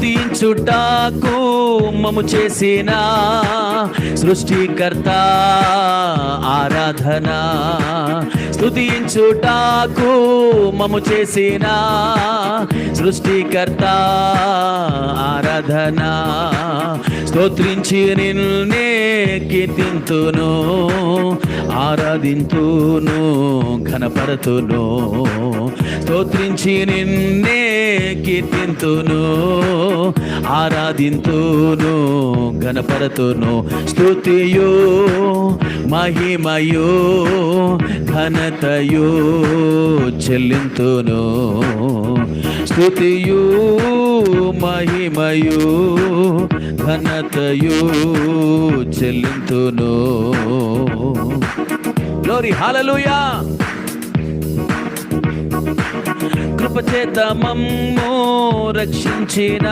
స్తుతించుటకు మమ్ము చేసిన సృష్టికర్త ఆరాధన. స్తుతించుటకు మమ్ము చేసిన సృష్టికర్త ఆరాధన. స్తోత్రించి నిన్నే కీర్తింతును, ఆరాధింతును, ఘనపరతును. స్తోత్రించి నిన్నే కీర్తింతును, ఆరాధింతును, ఘనపరతును. స్తుతియు మహిమయు ఘనతయు చెల్లింతును. స్తుతియు మహిమయు ఘనతయు చెల్లింతును. గ్లోరీ, హల్లెలూయా. కృపచేత మమ్ము రక్షించిన